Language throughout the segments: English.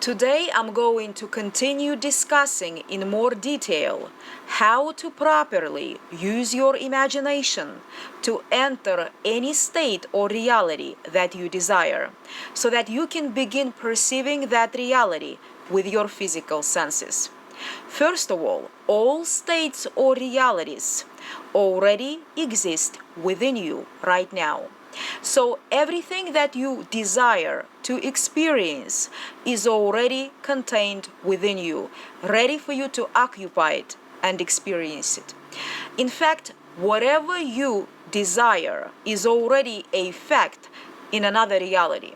Today I'm going to continue discussing in more detail how to properly use your imagination to enter any state or reality that you desire, so that you can begin perceiving that reality with your physical senses. First of all states or realities already exist within you right now. So everything that you desire to experience is already contained within you, ready for you to occupy it and experience it. In fact, whatever you desire is already a fact in another reality,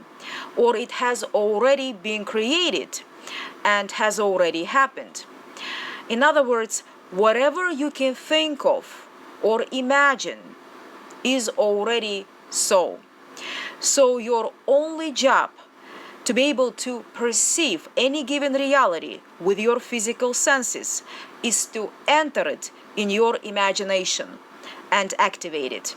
or it has already been created and has already happened. In other words, whatever you can think of or imagine is already so. So your only job to be able to perceive any given reality with your physical senses is to enter it in your imagination and activate it.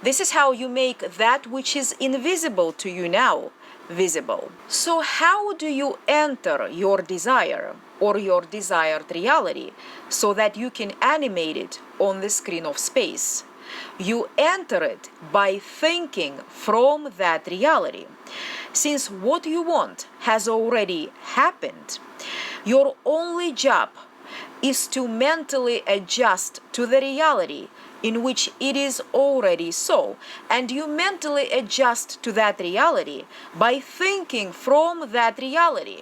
This is how you make that which is invisible to you now visible. So how do you enter your desire or your desired reality so that you can animate it on the screen of space? You enter it by thinking from that reality. Since what you want has already happened, your only job is to mentally adjust to the reality in which it is already so, and you mentally adjust to that reality by thinking from that reality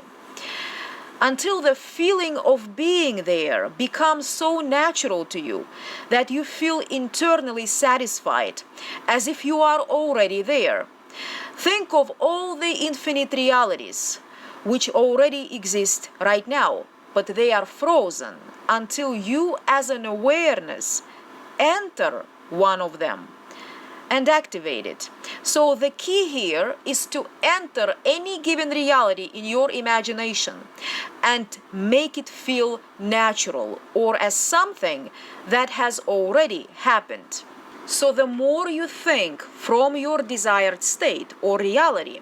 until the feeling of being there becomes so natural to you that you feel internally satisfied, as if you are already there. Think of all the infinite realities which already exist right now, but they are frozen until you as an awareness enter one of them and activate it. So the key here is to enter any given reality in your imagination and make it feel natural or as something that has already happened. So the more you think from your desired state or reality,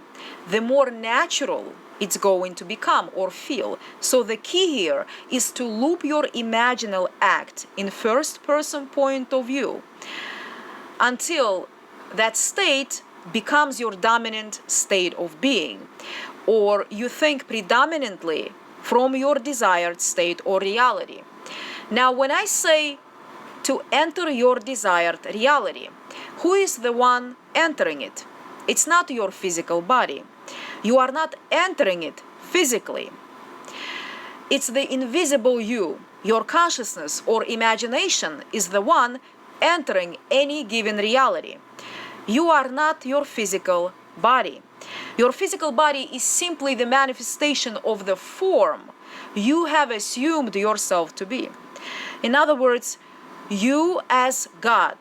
the more natural it's going to become or feel. So the key here is to loop your imaginal act in first-person point of view until that state becomes your dominant state of being, or you think predominantly from your desired state or reality. Now, when I say to enter your desired reality, who is the one entering it? It's not your physical body. You are not entering it physically. It's the invisible you. Your consciousness or imagination is the one entering any given reality. You are not your physical body. Your physical body is simply the manifestation of the form you have assumed yourself to be. In other words, you as God,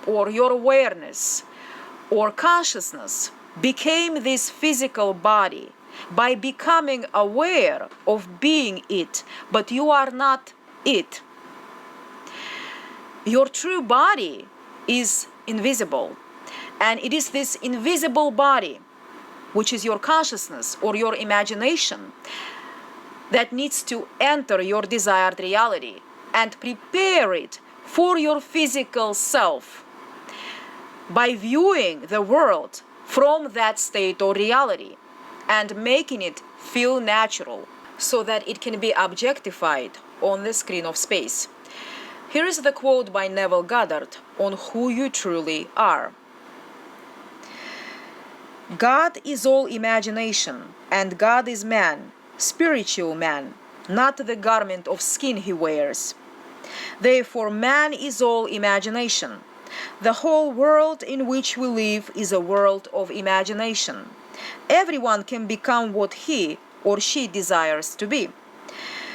or your awareness, or consciousness, became this physical body by becoming aware of being it, but you are not it. Your true body is invisible, and it is this invisible body, which is your consciousness or your imagination, that needs to enter your desired reality and prepare it for your physical self by viewing the world from that state or reality and making it feel natural so that it can be objectified on the screen of space. Here is the quote by Neville Goddard on who you truly are. God is all imagination, and God is man, spiritual man, not the garment of skin he wears. Therefore, man is all imagination. The whole world in which we live is a world of imagination. Everyone can become what he or she desires to be.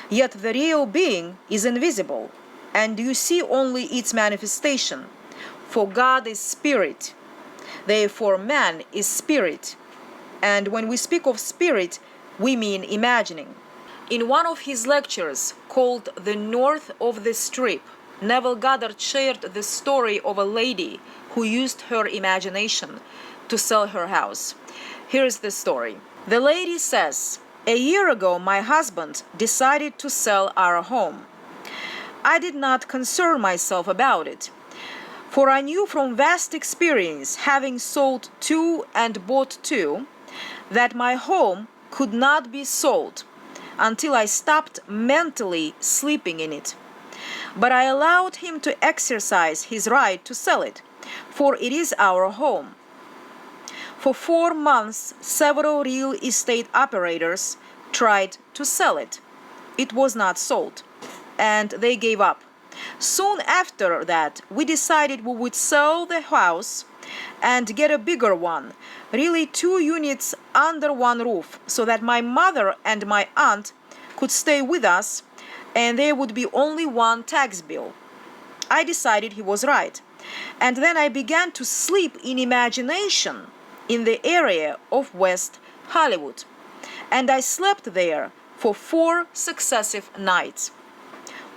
Yet the real being is invisible, and you see only its manifestation. For God is spirit. Therefore, man is spirit. And when we speak of spirit, we mean imagining. In one of his lectures called The North of the Strip, Neville Goddard shared the story of a lady who used her imagination to sell her house. Here is the story. The lady says, A year ago, my husband decided to sell our home. I did not concern myself about it, for I knew from vast experience, having sold 2 and bought 2, that my home could not be sold until I stopped mentally sleeping in it. But I allowed him to exercise his right to sell it, for it is our home. For 4 months, several real estate operators tried to sell it. It was not sold, and they gave up. Soon after that, we decided we would sell the house and get a bigger one, really 2 units under one roof, so that my mother and my aunt could stay with us and there would be only one tax bill. I decided he was right, and then I began to sleep in imagination in the area of West Hollywood, and I slept there for 4 successive nights.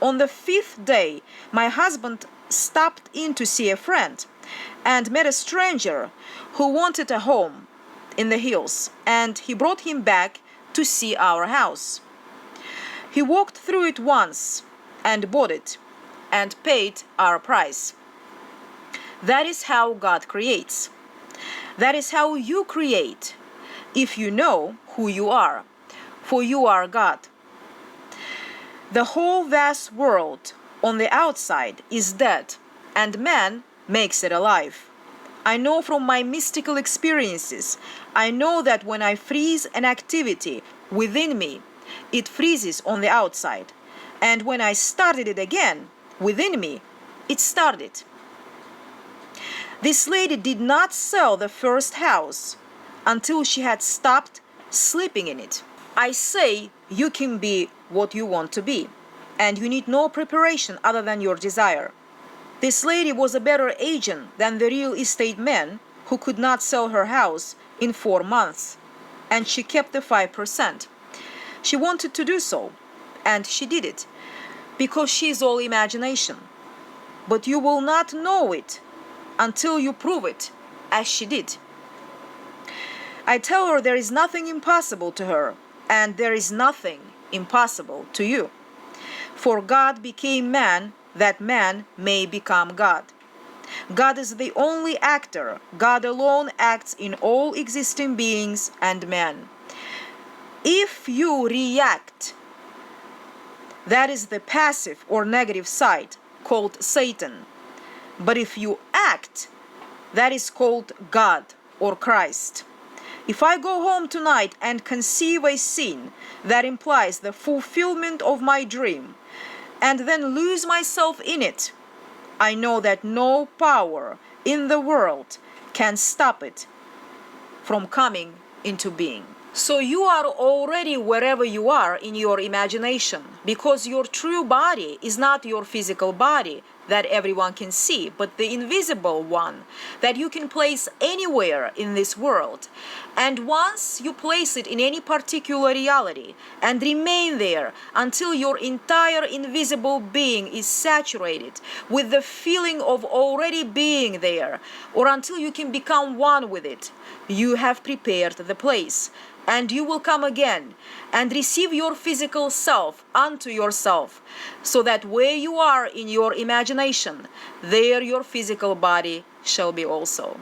On the 5th day, my husband stopped in to see a friend and met a stranger who wanted a home in the hills, and he brought him back to see our house. He walked through it once and bought it and paid our price. That is how God creates. That is how you create, if you know who you are, for you are God. The whole vast world on the outside is dead, and man makes it alive. I know from my mystical experiences, I know that when I freeze an activity within me, it freezes on the outside. And when I started it again within me, it started. This lady did not sell the first house until she had stopped sleeping in it. I say you can be what you want to be, and you need no preparation other than your desire. This lady was a better agent than the real estate man who could not sell her house in 4 months, and she kept the 5%. She wanted to do so, and she did it, because she is all imagination. But you will not know it until you prove it, as she did. I tell her there is nothing impossible to her, and there is nothing impossible to you. For God became man, that man may become God. God is the only actor. God alone acts in all existing beings and men. If you react, that is the passive or negative side, called Satan. But if you act, that is called God or Christ. If I go home tonight and conceive a sin that implies the fulfillment of my dream, and then lose myself in it, I know that no power in the world can stop it from coming into being. So you are already wherever you are in your imagination, because your true body is not your physical body that everyone can see, but the invisible one that you can place anywhere in this world. And once you place it in any particular reality and remain there until your entire invisible being is saturated with the feeling of already being there, or until you can become one with it, you have prepared the place. And you will come again and receive your physical self unto yourself, so that where you are in your imagination, there your physical body shall be also.